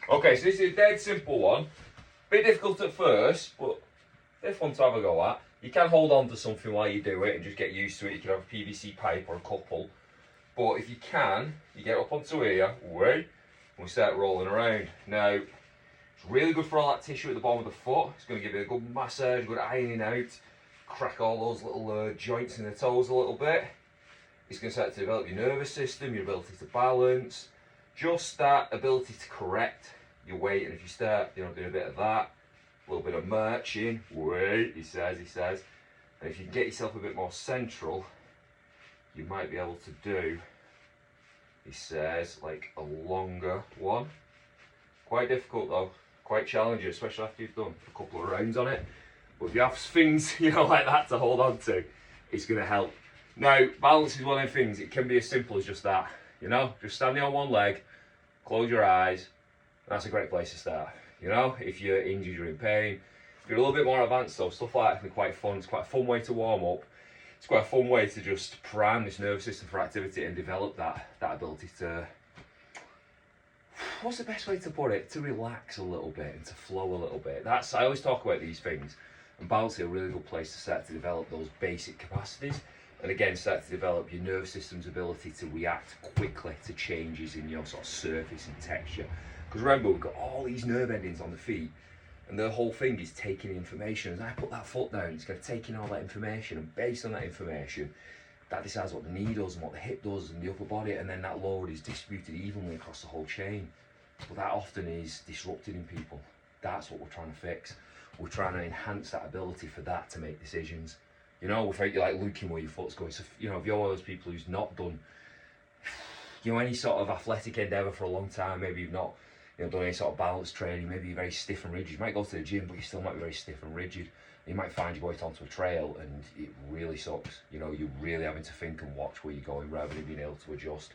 Okay, so this is a dead simple one. Bit difficult at first, but it's fun to have a go at. You can hold on to something while you do it and just get used to it. You can have a PVC pipe or a couple. But if you can, you get up onto here, and we start rolling around. Now, it's really good for all that tissue at the bottom of the foot. It's going to give you a good massage, good ironing out, crack all those little joints in the toes a little bit. It's going to start to develop your nervous system, your ability to balance, just that ability to correct your weight. And if you start, doing a bit of that, a little bit of marching, he says, and if you can get yourself a bit more central, you might be able to do, he says, like a longer one. Quite difficult though, quite challenging, especially after you've done a couple of rounds on it. But if you have things, like that to hold on to, it's going to help. Now, balance is one of them things, it can be as simple as just that, just standing on one leg, close your eyes, that's a great place to start. If you're injured, you're in pain. If you're a little bit more advanced though, stuff like that can be quite fun. It's quite a fun way to warm up. It's quite a fun way to just prime this nervous system for activity and develop that ability to, what's the best way to put it? To relax a little bit and to flow a little bit. I always talk about these things, and balance is a really good place to start to develop those basic capacities. And again, start to develop your nervous system's ability to react quickly to changes in your sort of surface and texture. Because remember, we've got all these nerve endings on the feet, and the whole thing is taking information. As I put that foot down, it's going to take in all that information, and based on that information, that decides what the knee does and what the hip does and the upper body, and then that load is distributed evenly across the whole chain. But that often is disrupted in people. That's what we're trying to fix. We're trying to enhance that ability for that to make decisions. Without you like looking where your foot's going. So, if you're one of those people who's not done, any sort of athletic endeavour for a long time, maybe you've not, done any sort of balance training, maybe you're very stiff and rigid. You might go to the gym, but you still might be very stiff and rigid. You might find you go out onto a trail and it really sucks. You're really having to think and watch where you're going rather than being able to adjust.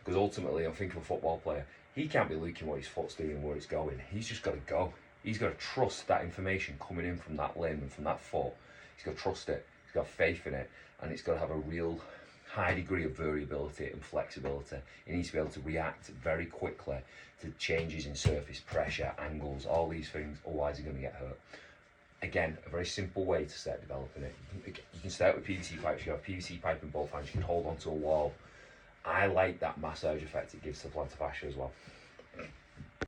Because ultimately, I'm thinking of a football player. He can't be looking what his foot's doing and where it's going. He's just got to go. He's got to trust that information coming in from that limb and from that foot. He's got to trust it. He's got faith in it, and it's got to have a real high degree of variability and flexibility. He needs to be able to react very quickly to changes in surface pressure, angles, all these things, otherwise you're going to get hurt. Again, a very simple way to start developing it. You can start with PVC pipes. You have PVC pipe in both hands. You can hold onto a wall. I like that massage effect it gives to the plantar fascia as well.